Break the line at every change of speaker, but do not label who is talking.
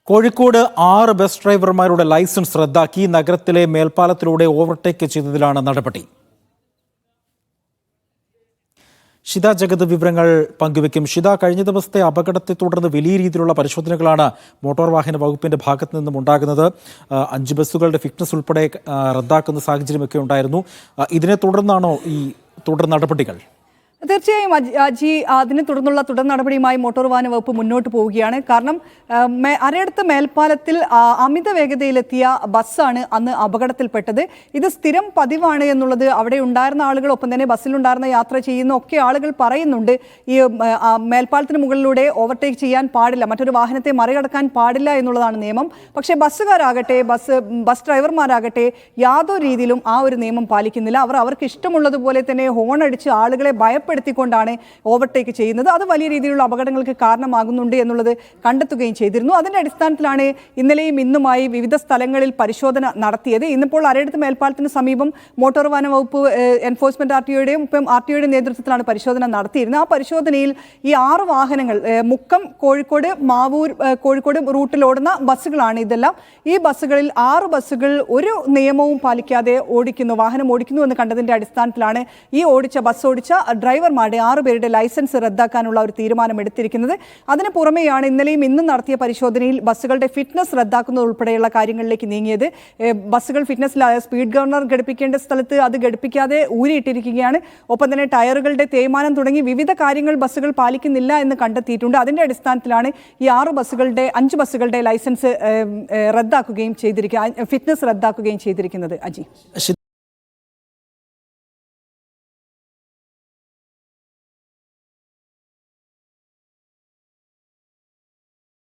Kozhikode 6 bus ഡ്രൈവർമാരുടെ licence റദ്ദാക്കി. നഗരത്തിലെ മേൽപ്പാലത്തിലൂടെ overtake ചെയ്തതിലാണ് നടപടി. ഷിത ജഗത് വിവരങ്ങൾ പങ്കുവെക്കും. ഷിത, കഴിഞ്ഞ ദിവസത്തെ അപകടത്തെ തുടർന്ന് വലിയ രീതിയിലുള്ള പരിശോധനകളാണ് മോട്ടോർ വാഹന വകുപ്പിന്റെ ഭാഗത്തു നിന്നും ഉണ്ടാകുന്നത്. 5 ബസ്സുകളുടെ ഫിറ്റ്നസ് ഉൾപ്പെടെ റദ്ദാക്കുന്ന സാഹചര്യമൊക്കെ ഉണ്ടായിരുന്നു. ഇതിനെ തുടർന്നാണോ ഈ തുടർ നടപടികൾ?
തീർച്ചയായും അജി, അതിനെ തുടർന്നുള്ള തുടർ നടപടിയുമായി മോട്ടോർ വാഹന വകുപ്പ് മുന്നോട്ട് പോവുകയാണ്. കാരണം അരയടത്ത് മേൽപ്പാലത്തിൽ അമിത വേഗതയിലെത്തിയ ബസ്സാണ് അന്ന് അപകടത്തിൽപ്പെട്ടത്. ഇത് സ്ഥിരം പതിവാണ് എന്നുള്ളത് അവിടെ ഉണ്ടായിരുന്ന ആളുകൾ, ഒപ്പം തന്നെ ബസ്സിലുണ്ടായിരുന്ന യാത്ര ചെയ്യുന്ന ഒക്കെ ആളുകൾ പറയുന്നുണ്ട്. ഈ മേൽപ്പാലത്തിന് മുകളിലൂടെ ഓവർടേക്ക് ചെയ്യാൻ പാടില്ല, മറ്റൊരു വാഹനത്തെ മറികടക്കാൻ പാടില്ല എന്നുള്ളതാണ് നിയമം. പക്ഷേ ബസ്സുകാരാകട്ടെ, ബസ് ഡ്രൈവർമാരാകട്ടെ യാതൊരു രീതിയിലും ആ ഒരു നിയമം പാലിക്കുന്നില്ല. അവർക്ക് ഇഷ്ടമുള്ളതുപോലെ തന്നെ ഹോൺ അടിച്ച് ആളുകളെ ഭയപ്പെടുത്തിക്കൊണ്ടാണ് ഓവർടേക്ക് ചെയ്യുന്നത്. അത് വലിയ രീതിയിലുള്ള അപകടങ്ങൾക്ക് കാരണമാകുന്നുണ്ട് എന്നുള്ളത് കണ്ടെത്തുകയും ചെയ്തിരുന്നു. അതിന്റെ അടിസ്ഥാനത്തിലാണ് ഇന്നലെയും ഇന്നുമായി വിവിധ സ്ഥലങ്ങളിൽ പരിശോധന നടത്തിയത്. ഇന്നിപ്പോൾ അരയടത്ത് മേൽപ്പാലത്തിന് സമീപം മോട്ടോർ വാഹന വകുപ്പ്, എൻഫോഴ്സ്മെന്റ് ആർടിഒയുടെയും ആർടിഒയുടെ നേതൃത്വത്തിലാണ് പരിശോധന നടത്തിയിരുന്നത്. ആ പരിശോധനയിൽ ഈ 6 വാഹനങ്ങൾ മുക്കം, കോഴിക്കോട്, മാവൂർ, കോഴിക്കോട് റൂട്ടിലോടുന്ന ബസ്സുകളാണ് ഇതെല്ലാം. ഈ ബസ്സുകളിൽ 6 ബസ്സുകൾ ഒരു നിയമവും പാലിക്കാതെ വാഹനം ഓടിക്കുന്നു എന്ന് കണ്ടതിന്റെ അടിസ്ഥാനത്തിലാണ് ഈ ബസ് ഓടിച്ച ഡ്രൈവർമാരുടെ 6 പേരുടെ ലൈസൻസ് റദ്ദാക്കാനുള്ള ഒരു തീരുമാനം എടുത്തിരിക്കുന്നത്. അതിന് പുറമെയാണ് ഇന്നലെയും ഇന്നും നടത്തിയ പരിശോധനയിൽ ബസ്സുകളുടെ ഫിറ്റ്നസ് റദ്ദാക്കുന്നത് ഉൾപ്പെടെയുള്ള കാര്യങ്ങളിലേക്ക് നീങ്ങിയത്. ബസ്സുകൾ ഫിറ്റ്നസ്സിലായ സ്പീഡ് ഗവർണർ ഘടിപ്പിക്കേണ്ട സ്ഥലത്ത് അത് ഘടിപ്പിക്കാതെ ഊരിയിട്ടിരിക്കുകയാണ്. ഒപ്പം തന്നെ ടയറുകളുടെ തേയ്മാനം തുടങ്ങി വിവിധ കാര്യങ്ങൾ ബസ്സുകൾ പാലിക്കുന്നില്ല എന്ന് കണ്ടെത്തിയിട്ടുണ്ട്. അതിന്റെ അടിസ്ഥാനത്തിലാണ് ഈ 5 ബസ്സുകളുടെ ലൈസൻസ് റദ്ദാക്കുകയും ചെയ്തിരിക്കുന്നത്, ഫിറ്റ്നസ് റദ്ദാക്കുകയും ചെയ്തിരിക്കുന്നത്. അജി.